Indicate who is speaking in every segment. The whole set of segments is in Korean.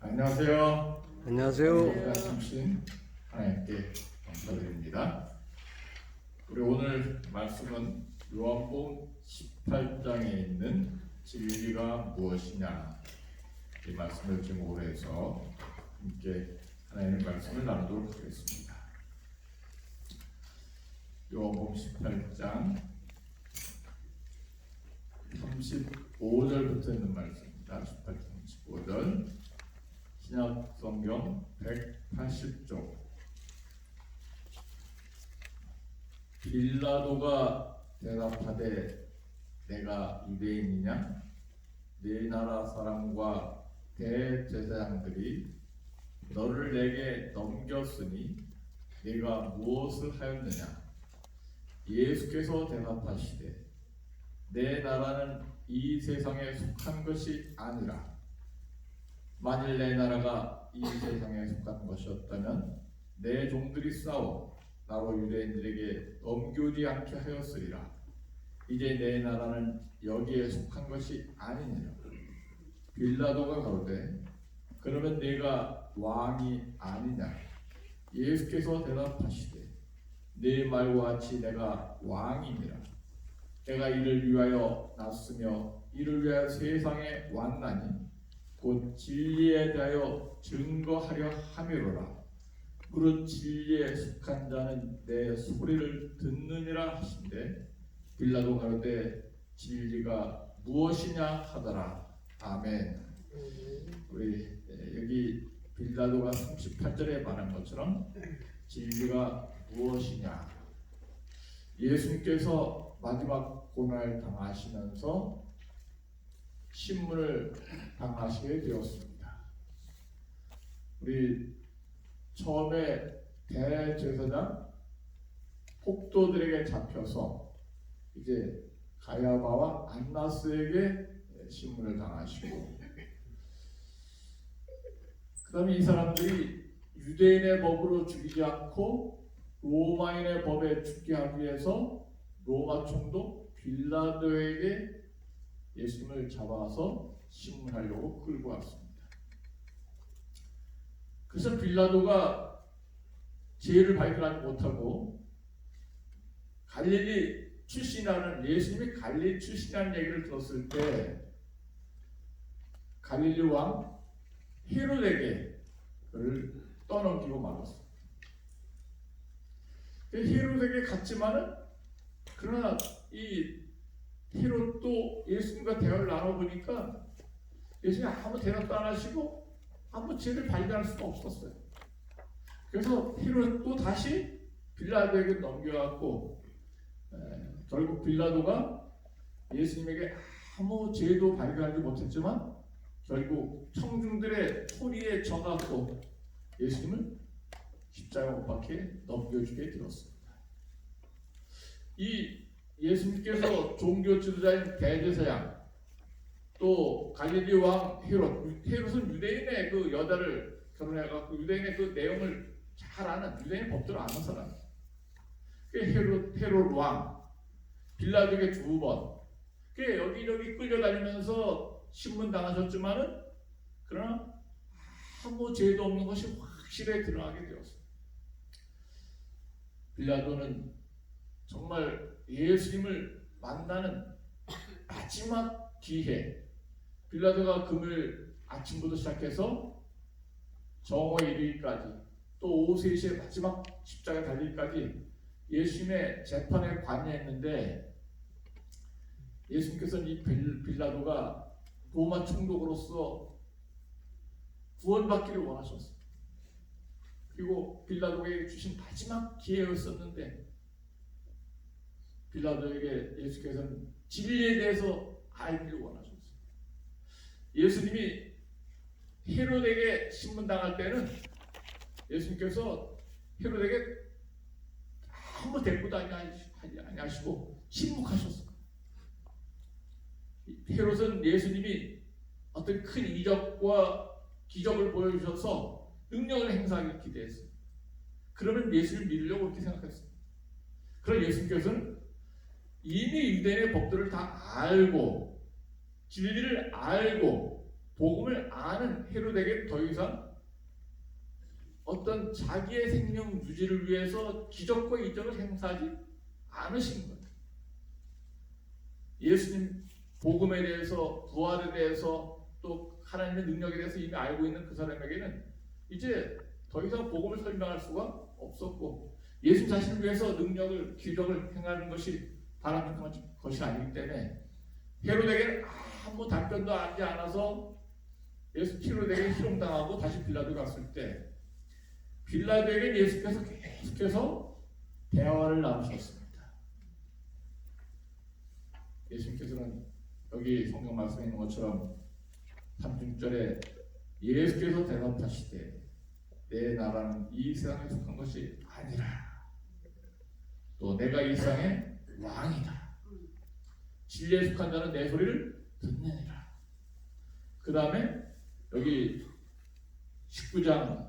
Speaker 1: 안녕하세요.
Speaker 2: 안녕하세요.
Speaker 1: 참신 하나님께 감사드립니다. 우리 오늘 말씀은 요한복음 18장에 있는 진리가 무엇이냐 이 말씀을 제목으로 해서 함께 하나님의 말씀을 나누도록 하겠습니다. 요한복음 18장 35절부터 있는 말씀입니다. 18장 35절 신약성경 180쪽. 빌라도가 대답하되 내가 유대인이냐? 네 나라 사람과 대제사장들이 너를 내게 넘겼으니 네가 무엇을 하였느냐? 예수께서 대답하시되 내 나라는 이 세상에 속한 것이 아니라 만일 내 나라가 이 세상에 속한 것이었다면 내 종들이 싸워 나로 유대인들에게 넘겨지 않게 하였으리라. 이제 내 나라는 여기에 속한 것이 아니니라. 빌라도가 가로되 그러면 내가 왕이 아니냐? 예수께서 대답하시되 네 말과 같이 내가 왕이니라. 내가 이를 위하여 났으며 이를 위하여 세상에 왔나니 곧 진리에 대하여 증거하려 함이로라. 무릇 진리에 속한 자는 내 소리를 듣느니라 하신대 빌라도 가로되 진리가 무엇이냐 하더라. 아멘. 우리 여기 빌라도가 38절에 말한 것처럼 진리가 무엇이냐, 예수님께서 마지막 고난을 당하시면서 신문을 당하시게 되었습니다. 우리 처음에 대제사장 폭도들에게 잡혀서 이제 가야바와 안나스에게 신문을 당하시고, 그 다음에 이 사람들이 유대인의 법으로 죽이지 않고 로마인의 법에 죽게 하기 위해서 로마 총독 빌라도에게 예수님을 잡아서 신문하려고 끌고 왔습니다. 그래서 빌라도가 죄를 발견하지 못하고 갈릴리 출신이라는, 예수님이 갈릴리 출신이라는 얘기를 들었을 때 갈릴리 왕 헤롯에게 그를 떠넘기고 말았습니다. 헤롯에게 갔지만은, 그러나 이 헤롯도 예수님과 대화를 나눠보니까 예수님이 아무 대답도 안 하시고 아무 죄를 발견할 수가 없었어요. 그래서 헤롯도 다시 빌라도에게 넘겨갖고 결국 빌라도가 예수님에게 아무 죄도 발견하지 못했지만 결국 청중들의 소리에 져갖고 예수님을 십자가 못 박혀 넘겨주게 되었습니다. 이 예수님께서 종교 지도자인 대제사장, 또 갈릴리 왕 헤롯은 유대인의 그 여자를 결혼해갖고 유대인의 그 내용을 잘 아는, 유대인의 법들을 아는 사람. 헤롯 왕 빌라도에게 2번 여기저기 끌려다니면서 신문 당하셨지만은, 그러나 아무 죄도 없는 것이 확실히 드러나게 되었습니다. 빌라도는 정말 예수님을 만나는 마지막 기회, 빌라도가 금요일 아침부터 시작해서 정오 이르기까지, 또 오후 3시에 마지막 십자가에 달리기까지 예수님의 재판에 관여했는데, 예수님께서는 이 빌라도가 로마 총독으로서 구원받기를 원하셨어요. 그리고 빌라도에게 주신 마지막 기회였었는데, 빌라도에게 예수께서는 진리에 대해서 알기를 원하셨어요. 예수님이 헤롯에게 신문당할 때는 예수님께서 헤롯에게 아무 대꾸도 아니하시고 침묵하셨어요. 헤롯은 예수님이 어떤 큰 이적과 기적을 보여주셔서 능력을 행사하기를 기대했어요. 그러면 예수를 믿으려고 그렇게 생각했어요. 그러나 예수님께서는 이미 유대인의 법들을 다 알고 진리를 알고 복음을 아는 헤롯에게 더 이상 어떤 자기의 생명 유지를 위해서 기적과 이적을 행사하지 않으신 거예요. 예수님 복음에 대해서, 부활에 대해서, 또 하나님의 능력에 대해서 이미 알고 있는 그 사람에게는 이제 더 이상 복음을 설명할 수가 없었고, 예수 자신을 위해서 능력을, 기적을 행하는 것이 바람직한 것이 아니기 때문에 헤롯에게는 아무 답변도 하지 않아서 헤롯에게 희롱당하고 다시 빌라도에 갔을 때 빌라도에게 예수께서 계속해서 대화를 나누셨습니다. 예수님께서는 여기 성경 말씀에 있는 것처럼 36절에 예수께서 대답하시되 내 나라는 이 세상에 속한 것이 아니라 또 내가 이 세상의 왕이다. 진리에 속한 자는 내 소리를 듣느니라. 그 다음에 여기 19장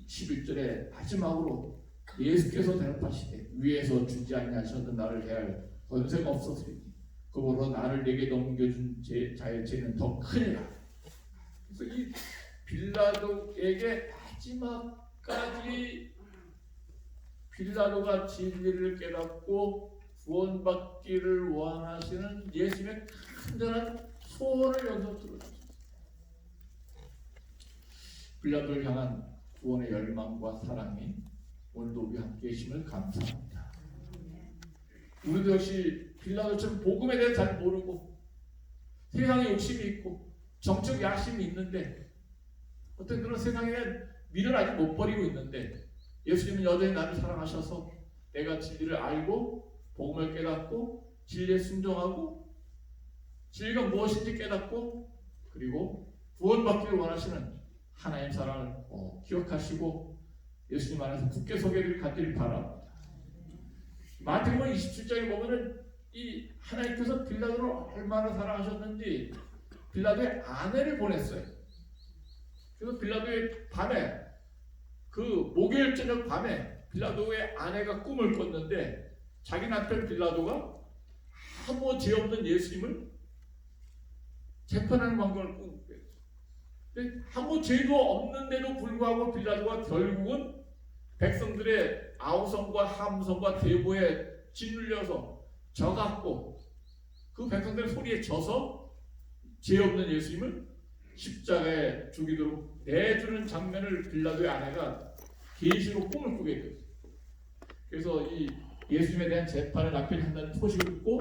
Speaker 1: 11절에 마지막으로 예수께서 대답하시되 위에서 주지 아니하셨던 나를 해할 권세가 없었으니 그러므로 나를 내게 넘겨준 자의 죄는 더 크니라. 그래서 이 빌라도에게 마지막까지 빌라도가 진리를 깨닫고 구원받기를 원하시는 예수님의 간절한 소원을 여기서 들어주셨습니다. 빌라도를 향한 구원의 열망과 사랑이 오늘도 우리 함께 계심을 감사합니다. 우리도 역시 빌라도처럼 복음에 대해 잘 모르고 세상에 욕심이 있고 정적 야심이 있는데 어떤 그런 세상에 대한 미련을 아직 못 버리고 있는데 예수님은 여전히 나를 사랑하셔서 내가 진리를 알고 복음을 깨닫고 진리에 순종하고 진리가 무엇인지 깨닫고 그리고 구원받기를 원하시는 하나님의 사랑을 기억하시고 예수님 안에서 굳게 서기를 갖기를 바랍니다. 마태복음 27장에 보면은 이 하나님께서 빌라도를 얼마나 사랑하셨는지 빌라도의 아내를 보냈어요. 그래서 빌라도의 밤에 그 목요일 저녁 밤에 빌라도의 아내가 꿈을 꿨는데 자기 남편 빌라도가 아무 죄 없는 예수님을 재판하는 광경을 꾸고 아무 죄도 없는데도 불구하고 빌라도가 결국은 백성들의 아우성과 함성과 대보에 짓눌려서 져갖고 그 백성들의 소리에 져서 죄 없는 예수님을 십자가에 죽이도록 내주는 장면을 빌라도의 아내가 계시로 꿈을 꾸게 됐어요. 그래서 이 예수님에 대한 재판을 남편이 한다는 소식을 듣고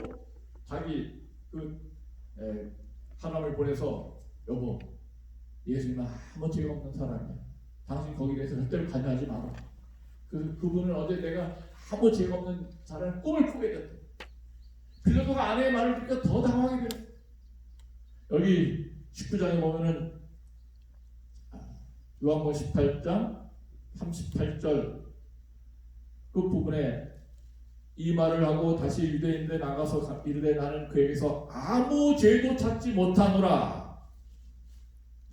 Speaker 1: 자기 사람을 보내서 여보 예수님은 아무 죄 없는 사람이야. 당신 거기에 대해서 절대로 관여하지 마라. 그분은 어제 내가 아무 죄 없는 사람의 꿈을 꾸게 됐다. 빌라도가 아내의 말을 듣고 더 당황하게 됐어. 여기 19장에 보면은 요한복음 18장 38절 그 부분에 이 말을 하고 다시 유대인들에 나가서 이르되 나는 그에게서 아무 죄도 찾지 못하노라.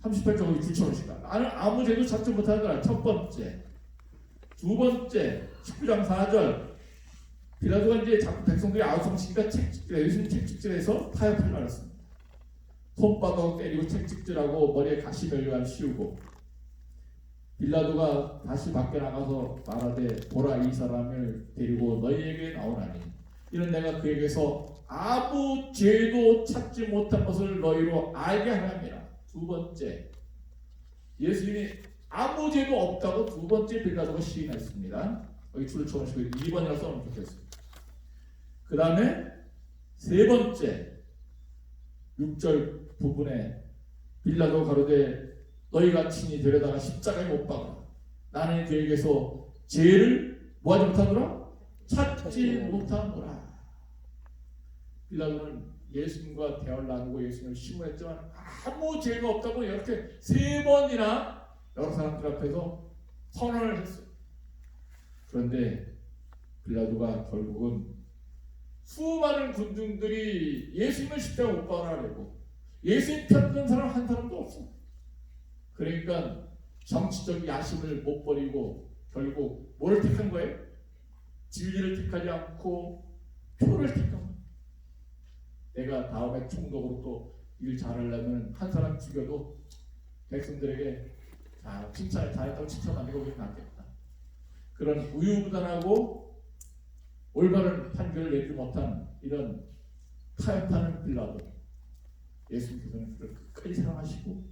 Speaker 1: 38절 여기 줄쳐놓으시다. 나는 아무 죄도 찾지 못하노라. 첫 번째. 두 번째 19장 4절 빌라도가 이제 자꾸 백성들이 아우성치니까 책찍질, 예수님 책찍질해서 타협을 말했습니다. 손바닥 때리고 책찍질하고 머리에 가시면류관 씌우고 빌라도가 다시 밖에 나가서 말하되 보라 이 사람을 데리고 너희에게 나오나니 이는 내가 그에게서 아무 죄도 찾지 못한 것을 너희로 알게 하느니라. 두 번째 예수님이 아무 죄도 없다고 두 번째 빌라도가 시인했습니다. 여기 줄을 쳐보시고 2번이라고 써놓으면 좋겠습니다. 그 다음에 세 번째 6절 부분에 빌라도 가로되 너희가 친히 데려다가 십자가에 못 박아 나는 그에게서 죄를 뭐하지 못하노라? 찾지 못하노라. 빌라도는 예수님과 대화를 나누고 예수님을 시문했지만 아무 죄가 없다고 이렇게 세 번이나 여러 사람들 앞에서 선언을 했어요. 그런데 빌라도가 결국은 수많은 군중들이 예수님을 십자가에 못 박아내고 예수님 편든 사람 한 사람도 없어. 그러니까 정치적 야심을 못 버리고 결국 뭐를 택한 거예요? 진리를 택하지 않고 표를 택한 거예요. 내가 다음에 총독으로 또 일 잘하려면 한 사람 죽여도 백성들에게 칭찬을 잘했다고 칭찬하는 게 우리는 낫겠다. 그런 우유부단하고 올바른 판결을 내지 못한 이런 타협하는 빌라도, 예수님께서는 그를 끝까지 사랑하시고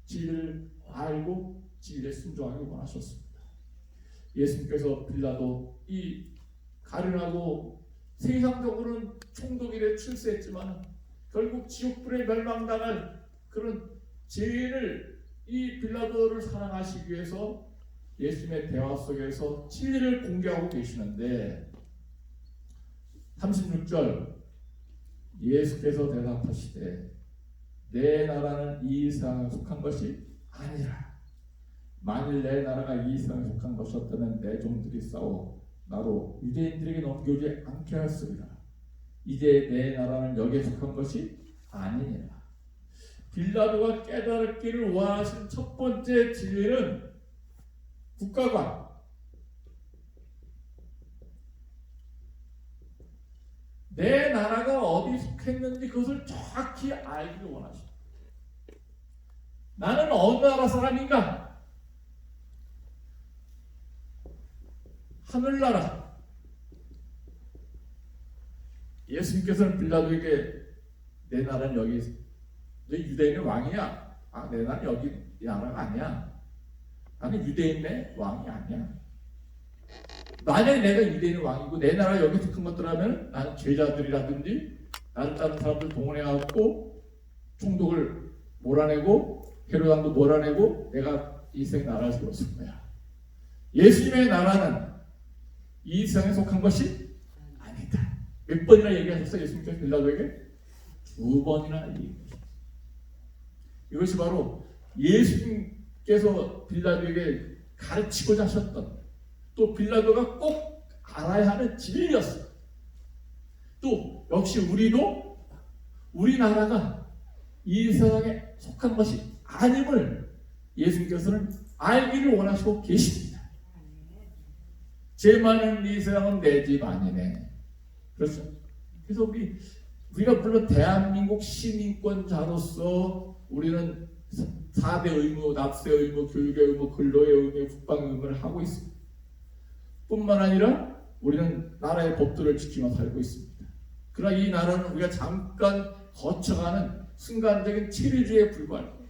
Speaker 1: 진리를 알고 진리에 순종하기 원하셨습니다. 예수님께서 빌라도 이 가련하고 세상적으로는 총독일에 출세했지만 결국 지옥불에 멸망당할 그런 죄인을 이 빌라도를 사랑하시기 위해서 예수님의 대화 속에서 진리를 공개하고 계시는데 36절 예수께서 대답하시되 내 나라는 이 세상에 속한 것이 아니라 만일 내 나라가 이 세상에 속한 것이었다면 내 종들이 싸워 나로 유대인들에게 넘겨오지 않게 하였으리라. 이제 내 나라는 여기에 속한 것이 아니니라. 빌라도가 깨달기를 원하신 첫 번째 진리는 국가관, 내 나라가 어디 속했는지 그것을 정확히 알기를 원하십니다. 나는 어느 나라 사람인가? 하늘나라. 예수님께서는 빌라도에게 내 나라는 여기, 너 유대인의 왕이야. 내 나라는 여기 이 나라가 아니야. 나는 유대인의 왕이 아니야. 만약에 내가 유대인의 왕이고 내 나라 여기 속한 것들하면 나는 제자들이라든지 나를 따르는 사람들 동원해갖고 총독을 몰아내고 헤로당도 몰아내고 내가 이 세상의 나라를 세웠을 거야. 예수님의 나라는 이 세상에 속한 것이 아니다. 몇 번이나 얘기하셨어요? 예수님께서 빌라도에게 2번이나 얘기하셨어요. 이것이 바로 예수님께서 빌라도에게 가르치고자 하셨던, 또 빌라도가 꼭 알아야 하는 진리였어요. 또 역시 우리도 우리나라가 이 세상에 속한 것이 아님을 예수님께서는 알기를 원하시고 계십니다. 제 많은 이 세상은 내 집 아니네. 그렇죠? 그래서 우리가 물론 대한민국 시민권자로서 우리는 4대 의무, 납세 의무, 교육의 의무, 근로의 의무, 국방의 의무를 하고 있습니다. 뿐만 아니라 우리는 나라의 법들을 지키며 살고 있습니다. 그러나 이 나라는 우리가 잠깐 거쳐가는 순간적인 체류주의에 불과할 거예요.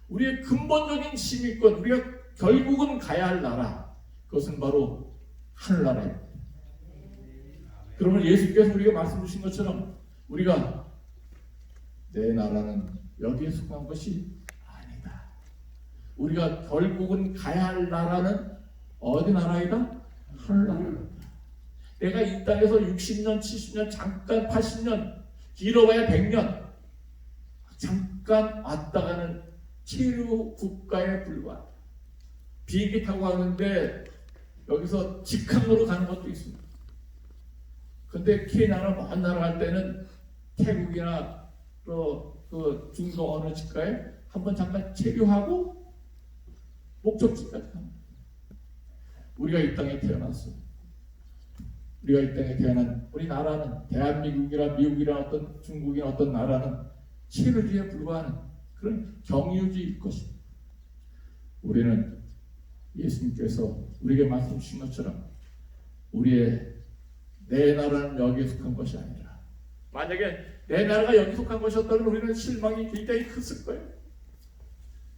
Speaker 1: 우리의 근본적인 시민권, 우리가 결국은 가야 할 나라, 그것은 바로 하늘나라입니다. 그러면 예수께서 우리가 말씀 주신 것처럼 우리가 내 나라는 여기에 속한 것이 아니다. 우리가 결국은 가야 할 나라는 어디 나라이다? 하늘나라입니다. 내가 이 땅에서 60년, 70년, 잠깐 80년, 길어봐야 100년 잠깐 왔다 가는 체류 국가에 불과하다. 비행기 타고 가는데 여기서 직항으로 가는 것도 있습니다. 근데 케냐나 먼 나라 갈 때는 태국이나 또 그 중동 어느 직가에 한번 잠깐 체류하고 목적지까지 갑니다. 우리가 이 땅에 태어났어. 우리가 이 땅에 태어난 우리 나라는 대한민국이나 미국이나 어떤 중국이나 어떤 나라는 체류주의에 불과하는 그런 경유주의일 것입니다. 우리는 예수님께서 우리에게 말씀 주신 것처럼 우리의 내 나라는 여기에 속한 것이 아니라, 만약에 내 나라가 여기 속한 것이었다면 우리는 실망이 굉장히 컸을 거예요.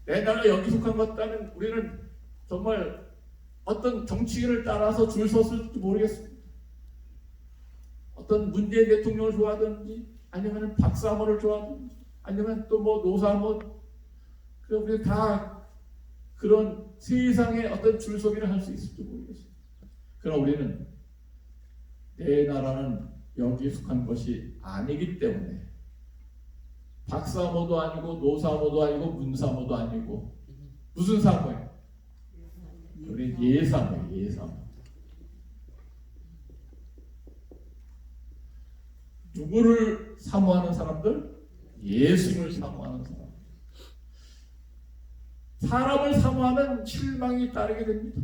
Speaker 1: 내 나라가 여기 속한 것이라면 우리는 정말 어떤 정치인을 따라서 줄 섰을지 모르겠습니다. 어떤 문재인 대통령을 좋아하든지 아니면 박사모를 좋아하든지 아니면 또 뭐 노사모, 우리 다 그런 세상의 어떤 줄서기를 할 수 있을지 모르겠습니다. 그러나 우리는 내 나라는 여기에 속한 것이 아니기 때문에 박사모도 아니고 노사모도 아니고 문사모도 아니고 무슨 사모예요? 우리 예사모예요. 예사모. 누구를 사모하는 사람들? 예수를 사모하는 사람. 사람을 사모하면 실망이 따르게 됩니다.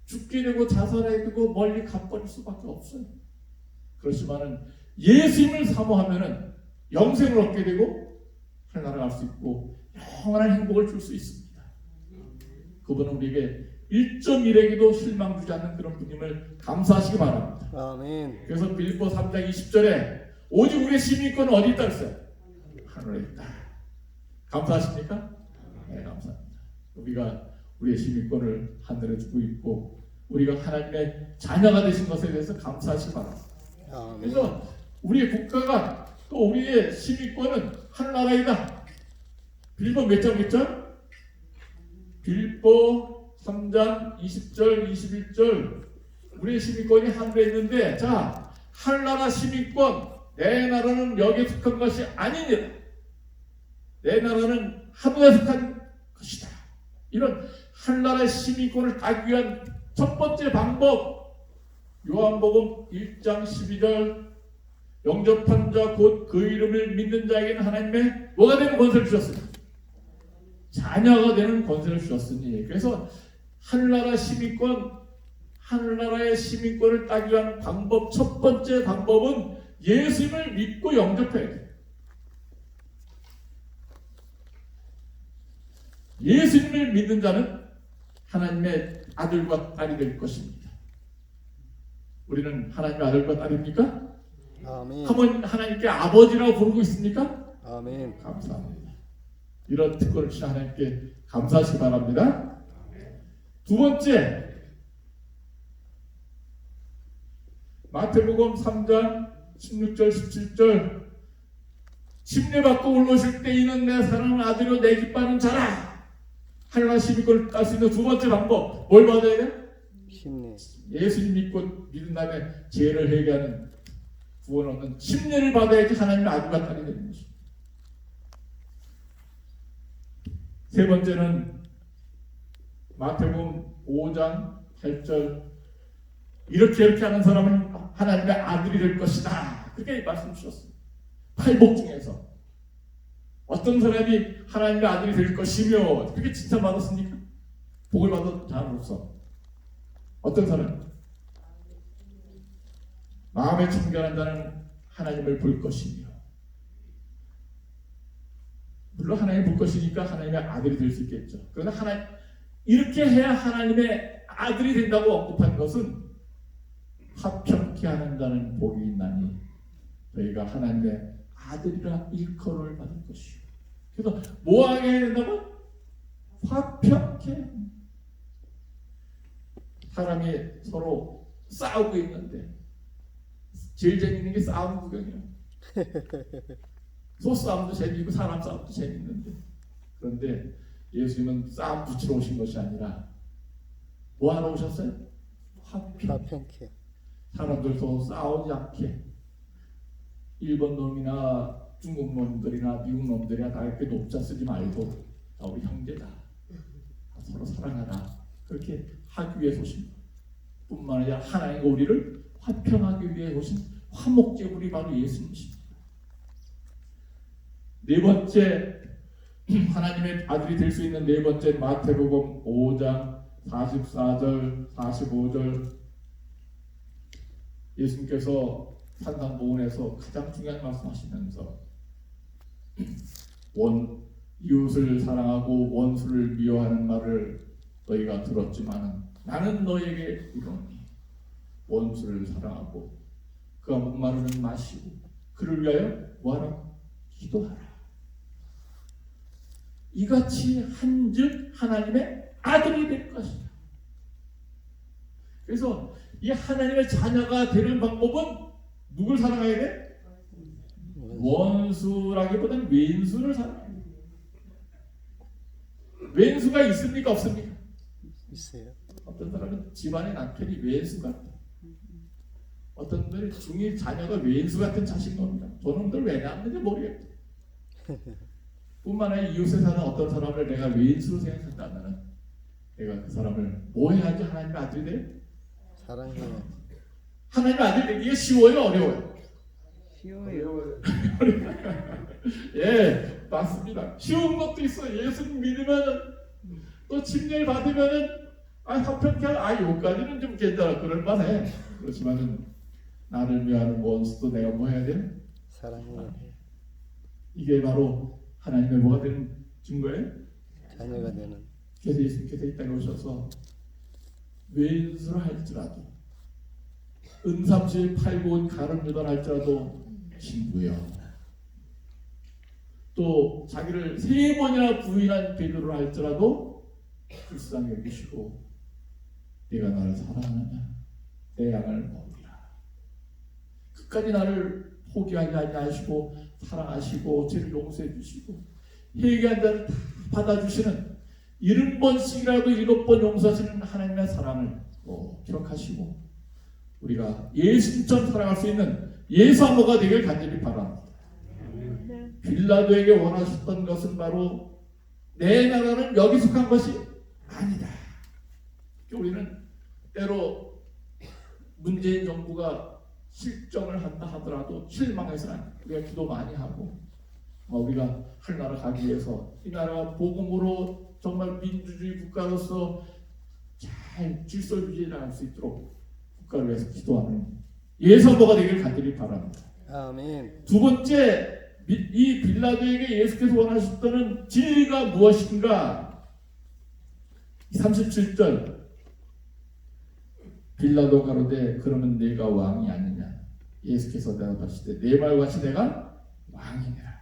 Speaker 1: 죽게 되고 자살하게 되고 멀리 가버릴 수밖에 없어요. 그렇지만은 예수님을 사모하면은 영생을 얻게 되고 하늘나라 갈 수 있고 영원한 행복을 줄 수 있습니다. 그분은 우리에게 1.1에게도 실망 주지 않는 그런 분임을 감사하시기 바랍니다.
Speaker 2: 아멘.
Speaker 1: 그래서 빌립보 3장 20절에 오직 우리의 시민권은 어디 있다 그랬어요? 하늘에 있다. 감사하십니까? 네, 감사합니다. 우리가 우리의 시민권을 하늘에 주고 있고 우리가 하나님의 자녀가 되신 것에 대해서 감사하시기 바랍니다.
Speaker 2: 아멘.
Speaker 1: 그래서 우리의 국가가 또 우리의 시민권은 하늘나라이다. 빌립보 몇 장 몇 절? 빌립보 3장 20절 21절 우리의 시민권이 하늘에 있는데 자 하늘나라 시민권 내 나라는 여기에 속한 것이 아니니라. 내 나라는 하늘에 속한 것이다. 이런 하늘나라의 시민권을 따기 위한 첫 번째 방법 요한복음 1장 12절 영접한 자 곧 그 이름을 믿는 자에게는 하나님의 뭐가 되는 권세를 주셨으니 자녀가 되는 권세를 주셨으니 그래서 하늘나라 시민권 하늘나라의 시민권을 따기 위한 방법 첫 번째 방법은 예수님을 믿고 영접해야 돼요. 예수님을 믿는 자는 하나님의 아들과 딸이 될 것입니다. 우리는 하나님의 아들과 딸입니까?
Speaker 2: 아멘.
Speaker 1: 한번 하나님께 아버지라고 부르고 있습니까?
Speaker 2: 아멘.
Speaker 1: 감사합니다. 이런 특권을 주신 하나님께 감사하시기 바랍니다. 두 번째 마태복음 3장 16절 17절 침례받고 올라오실 때 이는 내 사랑하는 아들이요 내 기뻐하는 자라. 하늘나라 시민권을 딸 수 있는 두 번째 방법 뭘 받아야 돼요?
Speaker 2: 침례.
Speaker 1: 예수님 믿고 믿은 다음에 죄를 회개하는 구원 얻는 침례를 받아야지 하나님의 아들과 딸이 되는 것입니다. 세 번째는 마태복음 5장 8절 이렇게 하는 사람은 하나님의 아들이 될 것이다. 그렇게 말씀 주셨습니다. 팔복 중에서 어떤 사람이 하나님의 아들이 될 것이며 그렇게 칭찬받았습니까? 복을 받은 자로서 어떤 사람? 마음에 청결한 자는 하나님을 볼 것이며 물론 하나님 볼 것이니까 하나님의 아들이 될 수 있겠죠. 그러나 이렇게 해야 하나님의 아들이 된다고 언급한 것은 화평케 하는 자는 복이 있나니 저희가 하나님의 아들이라 일컬음을 받을 것이요. 그래서 뭐하게 해야 된다고? 화평케. 사람이 서로 싸우고 있는데 제일 재밌는 게 싸움 구경이야. 소싸움도 재미있고 사람 싸움도 재밌는데 그런데 예수님은 싸움 붙이러 오신 것이 아니라 뭐하러 오셨어요?
Speaker 2: 화평케.
Speaker 1: 사람들도 싸우지 않게 일본 놈이나 중국 놈들이나 미국 놈들이나 다 이렇게 높자 쓰지 말고 다 우리 형제다. 서로 사랑하라. 그렇게 하기 위해서 오신 뿐만 아니라 하나님과 우리를 화평하기 위해 오신 화목제물이 바로 예수님이십니다. 네 번째 하나님의 아들이 될 수 있는 네 번째 마태복음 5장 44절 45절 예수님께서 산상보훈에서 가장 중요한 말씀하시면서 이웃을 사랑하고 원수를 미워하는 말을 너희가 들었지만 나는 너희에게 이르노니 원수를 사랑하고 그가 목마르면 마시고 그를 위하여 뭐하라? 기도하라. 이같이 한즉 하나님의 아들이 될 것이다. 그래서 이 하나님의 자녀가 되는 방법은 누굴 사랑해야 돼? 원수라기보다는 왼수를 사랑해야 돼. 왼수가 있습니까? 없습니까?
Speaker 2: 있어요.
Speaker 1: 어떤 사람은 집안의 남편이 왼수 같아. 어떤 분들이 중일 자녀가 왼수 같은 자식 놈이다. 저놈들 왜 낳았는지 모르겠다. 뿐만 아니라 이웃에 사는 어떤 사람을 내가 왼수로 생각한다면 내가 그 사람을 뭐 해야지 하나님의 아들이 돼?
Speaker 2: 사랑해요.
Speaker 1: 하나님의 아들이 되기가 쉬워요? 어려워요?
Speaker 2: 쉬워요.
Speaker 1: 예, 맞습니다. 쉬운 것도 있어. 예수님 믿으면은 또 침례를 받으면은 화평케 요까지는 좀 괜찮아. 그럴만해. 그렇지만은 나를 위하는 원수도 내가 뭐 해야 돼?
Speaker 2: 사랑해요.
Speaker 1: 이게 바로 하나님의 뭐가 되는 증거예요?
Speaker 2: 자녀가 되는.
Speaker 1: 그래서 예수님께서 이 땅에 오셔서 왼수를 할지라도 은삼실 팔고 온 가룟유다를 할지라도 친구여, 또 자기를 3번이나 부인한 베드로를 할지라도 불쌍히 여기시고 네가 나를 사랑하느냐 내 양을 먹으리라. 끝까지 나를 포기하지 아니하시고 사랑하시고 죄를 용서해 주시고 회개한 자를 다 받아주시는 70번씩이라도 7번 용서하시는 하나님의 사랑을 기억하시고 우리가 예수님처럼 살아갈 수 있는 예수 한모가 되길 간절히 바랍니다. 빌라도에게 원하셨던 것은 바로 내 나라는 여기 속한 것이 아니다. 우리는 때로 문재인 정부가 실정을 한다 하더라도 실망해서는 우리가 기도 많이 하고 우리가 할 나라 가기 위해서 이 나라가 복음으로 정말 민주주의 국가로서 잘 질서 유지할 수 있도록 국가를 위해서 기도하는 예선보가 되기를 간절히 바랍니다.
Speaker 2: 아멘.
Speaker 1: 두 번째, 이 빌라도에게 예수께서 원하셨던 진리가 무엇인가? 37절 빌라도 가로되 그러면 내가 왕이 아니냐? 예수께서 대답하시되 내 말같이 내가 왕이니라.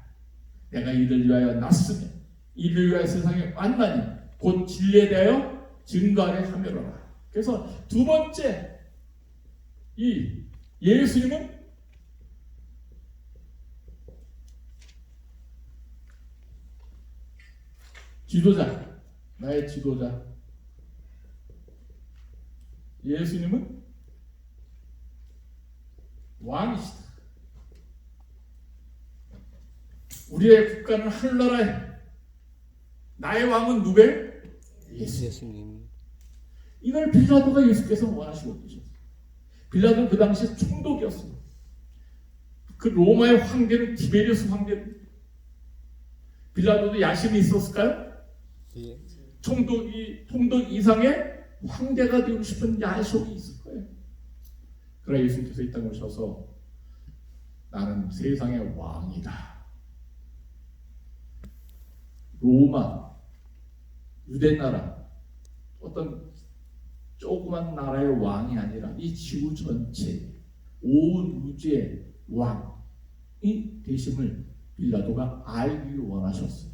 Speaker 1: 내가 이를 위하여 났으며 이를 위하여 세상에 왔나니 곧 진리에 대하여 증거하려 함이로라. 그래서 두 번째, 이 예수님은 지도자, 나의 지도자. 예수님은 왕이시다. 우리의 국가는 하늘나라에 나의 왕은 누구예요?
Speaker 2: 예수님.
Speaker 1: 이걸 빌라도가 예수께서 원하시고 계셨어요. 빌라도는 그 당시에 총독이었습니다. 그 로마의 황제는 디베리우스 황제입니다. 빌라도도 야심이 있었을까요?
Speaker 2: 예.
Speaker 1: 총독 이상의 황제가 되고 싶은 야심이 있을 거예요. 그러나 예수님께서 이 땅에 오셔서 나는 세상의 왕이다. 로마, 유대나라, 어떤 조그만 나라의 왕이 아니라 이 지구 전체, 온 우주의 왕이 되심을 빌라도가 알기를 원하셨어요.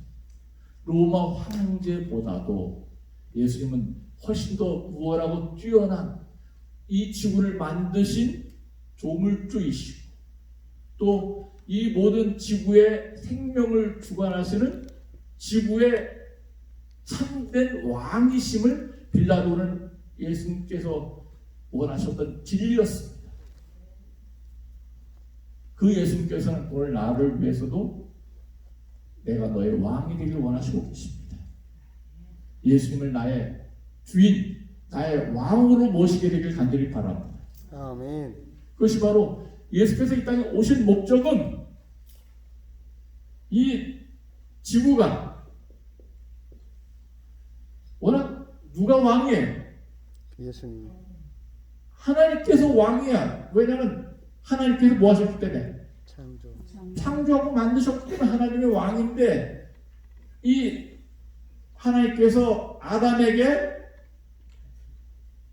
Speaker 1: 로마 황제보다도 예수님은 훨씬 더 우월하고 뛰어난 이 지구를 만드신 조물주이시고 또 이 모든 지구의 생명을 주관하시는 지구의 참된 왕이심을 빌라도는 예수님께서 원하셨던 진리였습니다. 그 예수님께서는 오늘 나를 위해서도 내가 너의 왕이 되길 원하시고 계십니다. 예수님을 나의 주인, 나의 왕으로 모시게 되길 간절히 바랍니다.
Speaker 2: 아멘.
Speaker 1: 그것이 바로 예수께서 이 땅에 오신 목적은 이 지구가 워낙 누가 왕이에요?
Speaker 2: 예수님.
Speaker 1: 하나님께서 왕이야. 왜냐하면 하나님께서 뭐 하셨기 때문에? 창조하고 만드셨기 때문에 하나님의 왕인데 이 하나님께서 아담에게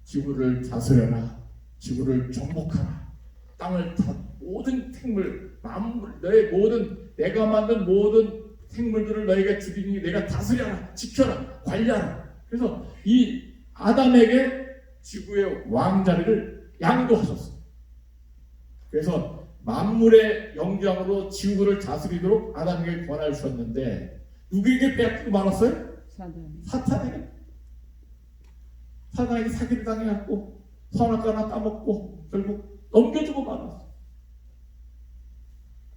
Speaker 1: 지구를 다스려라, 지구를 정복하라, 땅을 모든 생물, 만물, 너의 모든 내가 만든 모든 생물들을 너에게 주리니 내가 다스려라, 지켜라, 관리하라. 그래서 이 아담에게 지구의 왕자리를 양도하셨어요. 그래서 만물의 영장으로 지구를 다스리도록 아담에게 권한을 주셨는데 누구에게 빼앗기고 말았어요? 사탄에게. 사탄에게 사기를 당해갖고 선악과 하나 따먹고 결국 넘겨주고 말았어요.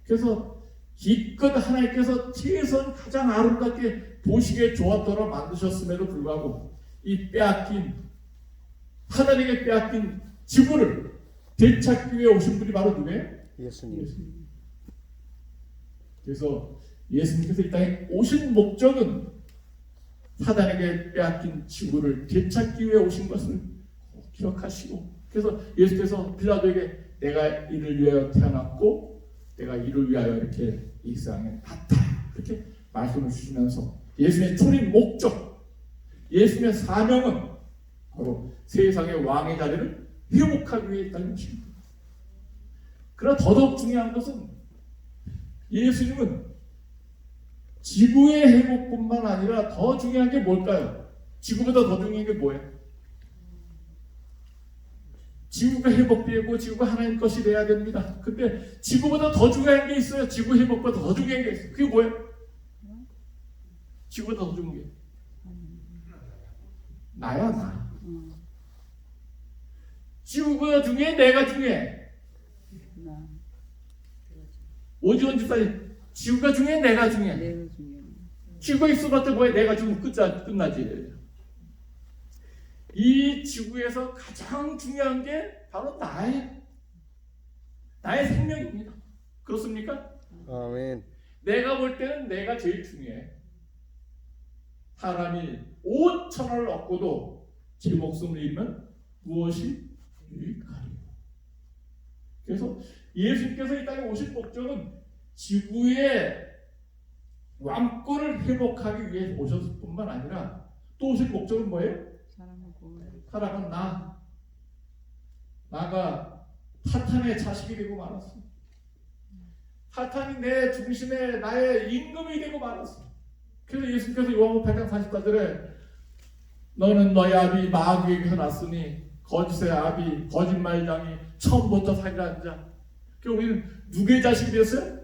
Speaker 1: 그래서 기껏 하나님께서 최선 가장 아름답게 보시기에 좋았도록 만드셨음에도 불구하고 이 빼앗긴 하나님에게 빼앗긴 지구를 되찾기 위해 오신 분이 바로 누구예요?
Speaker 2: 예수님.
Speaker 1: 그래서 예수님께서 이 땅에 오신 목적은 사단에게 빼앗긴 지구를 되찾기 위해 오신 것을 기억하시고, 그래서 예수께서 빌라도에게 내가 이를 위하여 태어났고 내가 이를 위하여 이렇게 이 세상에 왔다. 그렇게 말씀을 주시면서 예수님의 초림 목적, 예수님의 사명은 바로 세상의 왕의 자리를 회복하기 위해 있다는 것입니다. 그러나 더더욱 중요한 것은 예수님은 지구의 회복뿐만 아니라 더 중요한 게 뭘까요? 지구보다 더 중요한 게 뭐예요? 지구가 회복되고 지구가 하나님 것이 돼야 됩니다. 근데 지구보다 더 중요한 게 있어요. 지구 회복보다 더 중요한 게 있어요. 그게 뭐예요? 지구보다 더 중요한 게 나야 나. 지구가 중요해? 내가 중요해? 오지원 집사님, 지구가 중요해? 내가 중요해? 지구가 있어봤자 뭐야? 내가 죽으면 끝나지. 이 지구에서 가장 중요한 게 바로 나의 생명입니다. 그렇습니까?
Speaker 2: 아멘.
Speaker 1: 내가 볼 때는 내가 제일 중요해. 사람이 5천원을 얻고도 제 목숨을 잃으면 무엇이 유익하리요. 그래서 예수님께서 이 땅에 오신 목적은 지구의 왕권을 회복하기 위해 오셨을 뿐만 아니라 또 오신 목적은 뭐예요? 사람은 나가 사탄의 자식이 되고 말았어. 사탄이 내 중심에 나의 임금이 되고 말았어. 그래서 예수님께서 요한복음 8장 44절에 너는 너희 아비 마귀에게서 났으니 거짓의 아비 거짓말장이 처음부터 살인한 자. 그러니까 우리는 누구의 자식이 되었어요?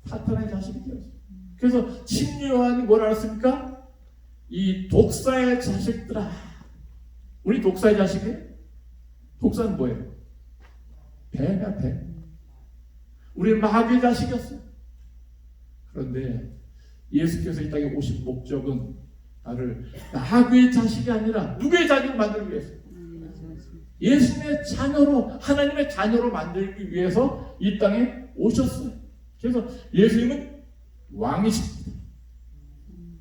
Speaker 1: 사탄의 자식이 되었어요. 그래서 신유 요한이 뭘 알았습니까? 이 독사의 자식들아. 우리 독사의 자식이에요? 독사는 뭐예요? 배냐 배. 우리는 마귀의 자식이었어요. 그런데 예수께서 이 땅에 오신 목적은 나를 마귀의 자식이 아니라 누구의 자식을 만들기 위해서, 예수님의 자녀로, 하나님의 자녀로 만들기 위해서 이 땅에 오셨어요. 그래서 예수님은 왕이십니다.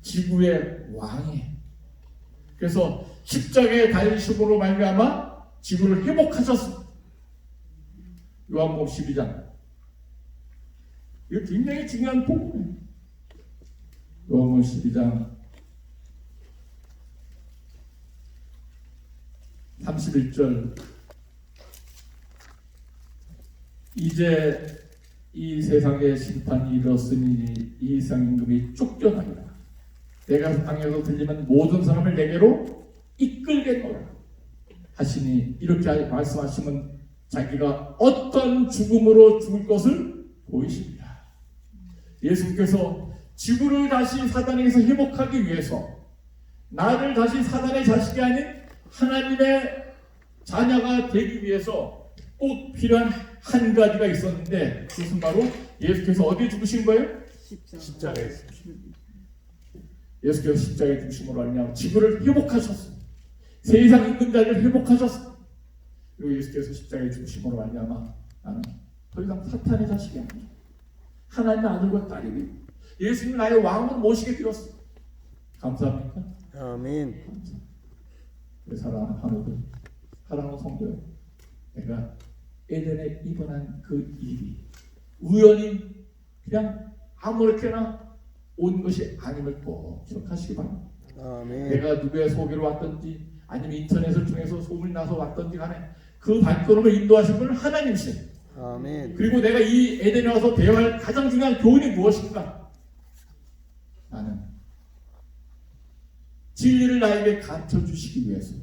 Speaker 1: 지구의 왕이에요. 그래서 십자가의 달리심으로 말미암아 지구를 회복하셨습니다. 요한복음 12장. 이거 굉장히 중요한 부분이에요. 요한복음 12장 31절. 이제 이 세상의 심판이 이르렀으니 이 세상 임금이 쫓겨나리라. 내가 땅에서 들리면 모든 사람을 내게로 이끌겠노라 하시니, 이렇게 말씀하시면 자기가 어떤 죽음으로 죽을 것을 보이십니다. 예수님께서 지구를 다시 사단에게서 회복하기 위해서 나를 다시 사단의 자식이 아닌 하나님의 자녀가 되기 위해서 꼭 필요한 한 가지가 있었는데, 그것은 바로 예수께서 어디에 죽으신 거예요? 십자가에서. 예수께서 십자가에 죽으심으로 말미암아 지구를 회복하셨습니다. 세상 임금자리를 회복하셨습니다. 그리고 예수께서 십자가에 죽으심으로 말미암아 나는 더 이상 사탄의 자식이 아니야. 하나님의 아들과 딸이니 예수님 나의 왕으로 모시게 되었습니다. 감사합니까?
Speaker 2: 아멘.
Speaker 1: 우리 사랑하는 하나들, 사랑하는 성도여, 내가 에덴에 입원한 그 일이 우연히 그냥 아무렇게나 온 것이 아님을 꼭 기억하시기 바랍니다.
Speaker 2: 아멘.
Speaker 1: 내가 누구의 소개로 왔든지 아니면 인터넷을 통해서 소문이 나서 왔든지 간에 그 발걸음을 인도하신 분은 하나님이세요.
Speaker 2: 아멘.
Speaker 1: 그리고 내가 이 에덴에 와서 배워야 할 가장 중요한 교훈이 무엇인가? 나는 진리를 나에게 가르쳐주시기 위해서.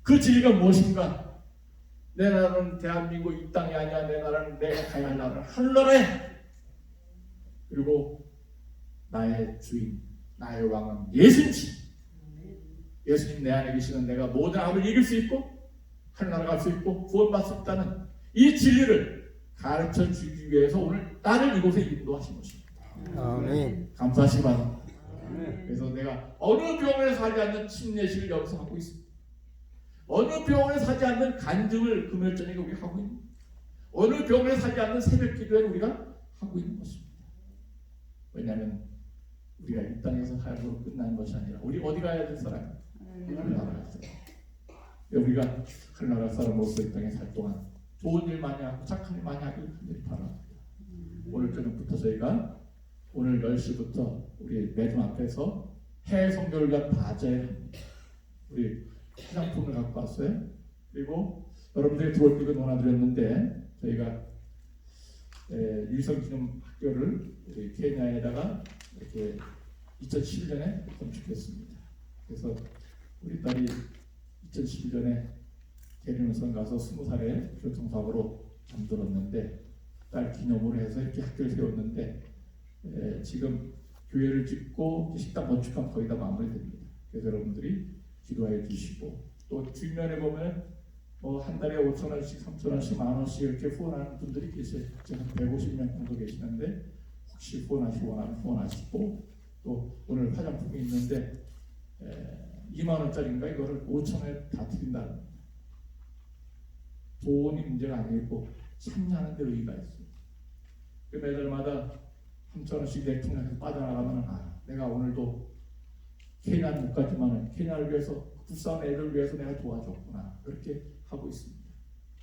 Speaker 1: 그 진리가 무엇인가? 내 나라는 대한민국 이 땅이 아니야. 내 나라는 내가 가야 할 나라는 하늘나라야. 그리고 나의 주인, 나의 왕은 예수님이시. 예수님 내 안에 계시는 내가 모든 악을 이길 수 있고 하늘나라 갈 수 있고 구원받을 수 있다는 이 진리를 가르쳐주기 위해서 오늘 나를 이곳에 인도하신 것입니다.
Speaker 2: 아멘.
Speaker 1: 감사하시기 바랍니다. 그래서 내가 어느 병원에 사지 않는 침례식을 여기서 하고 있습니다. 어느 병원에 사지 않는 간증을 금요일 저녁에 우리 하고 있는, 어느 병원에 사지 않는 새벽 기도회를 우리가 하고 있는 것입니다. 왜냐하면 우리가 이 땅에서 삶으로 끝나는 것이 아니라 우리 어디 가야 될 사람이에요? 하늘나라 갈 사람. 우리가 하늘나라 사람으로서 이 땅에 살 동안 좋은 일 많이 하고 착한 일 많이 하길 간절히 바랍니다. 오늘 저녁부터 저희가 오늘 10시부터 우리 매점 앞에서 해외 선교를 위한 바제 우리 화장품을 갖고 왔어요. 그리고 여러분들이 들어올 때 논하드렸는데 저희가 유성기념학교를 우리 케냐에다가 이렇게 2011년에 건축했습니다. 그래서 우리 딸이 2011년에 대리운선 가서 20살에 교통사고로 잠들었는데 딸 기념으로 해서 이렇게 학교를 세웠는데 지금 교회를 짓고 식당 건축하면 거의 다 마무리됩니다. 그래서 여러분들이 기도해 주시고 또 주변에 보면 뭐 한 달에 5,000원씩, 3,000원씩, 10,000원씩 이렇게 후원하는 분들이 계세요. 지금 150명 정도 계시는데 혹시 후원하시고 또 오늘 화장품이 있는데 2만 원짜리인가 이거를 5,000원에 다 드린다는 겁니다. 돈이 문제가 아니고 참여하는 데 의의가 있어요. 그 매달마다 3,000원씩 내 통장에서 빠져나가면 내가 오늘도 케냐는 못 가지만 케냐를 위해서 불쌍한 애를 위해서 내가 도와줬구나 그렇게 하고 있습니다.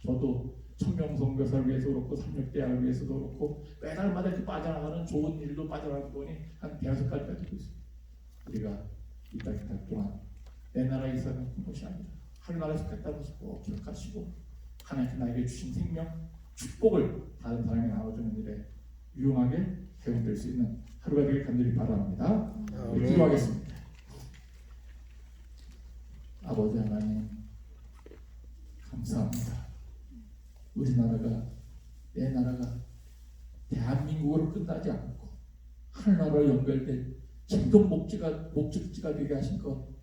Speaker 1: 저도 천명선교사를 위해서 그렇고 삼육대학을 위해서도 그렇고 매달마다 이렇게 빠져나가는 좋은 일도 빠져나가는 돈이 한 5가지가 되고 있습니다. 우리가 이 땅에 살 동안 내 나라에 있어는 것이 아니라 하늘나라에서 겠다는 것을 꼭 기억하시고 하나님께 나에게 주신 생명, 축복을 다른 사람에게 나눠주는 일에 유용하게 사용될 수 있는 하루가 되길 간절히 바랍니다. 기도하겠습니다. 아버지 하나님 감사합니다. 우리나라가 내 나라가 대한민국으로 끝나지 않고 하늘나라로 연결된 진동 목적지가 되게 하신 것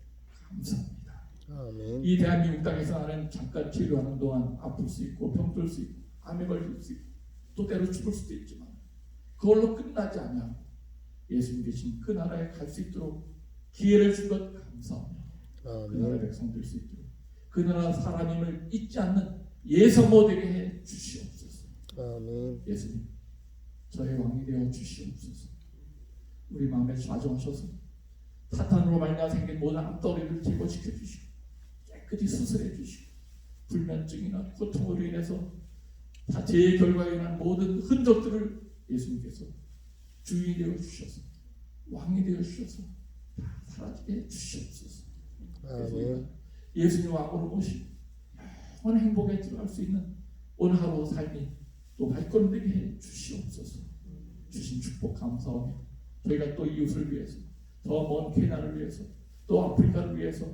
Speaker 1: 감사합니다.
Speaker 2: 아멘.
Speaker 1: 이 대한민국 땅에서 나는 잠깐 치료하는 동안 아플 수 있고 병들 수 있고 암에 걸릴 수 있고 또 때로 죽을 수도 있지만 그걸로 끝나지 않아 예수님 계신 그 나라에 갈 수 있도록 기회를 준 것 감사합니다. 그 나라 백성 될 수 있도록 그 나라 사람임을 잊지 않는 예성모 되게 해 주시옵소서.
Speaker 2: 아멘.
Speaker 1: 예수님 저의 왕이 되어 주시옵소서. 우리 마음에 좌정하셔서 사탄으로 말미암아 생긴 모든 암덩어리를 제거시켜 주시고 깨끗이 수술해 주시고 불면증이나 고통으로 인해서 다 제 결과에 인한 모든 흔적들을 예수님께서 주인이 되어 주셔서 왕이 되어 주셔서 다 사라지게 해 주시옵소서.
Speaker 2: 아멘.
Speaker 1: 예수님 왕으로 모시고 영원한 행복에 들어갈 수 있는 오늘 하루 삶이 또 발걸음 되게 해 주시옵소서. 주신 축복 감사하며 저희가 또 이웃을 위해서 더 먼 케냐를 위해서 또 아프리카를 위해서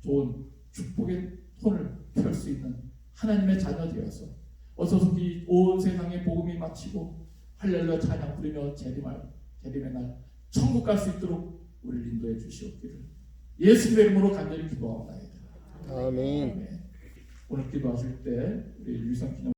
Speaker 1: 좋은 축복의 손을 펼 수 있는 하나님의 자녀 되어서 어서서기 온 세상에 복음이 마치고 할렐루야 찬양 부르며 재림의 날 천국 갈 수 있도록 우리를 인도해 주시옵기를 예수님의 이름으로 간절히 기도하옵나이다.
Speaker 2: 아멘.
Speaker 1: 오늘 기도하실 때 우리 유성 기념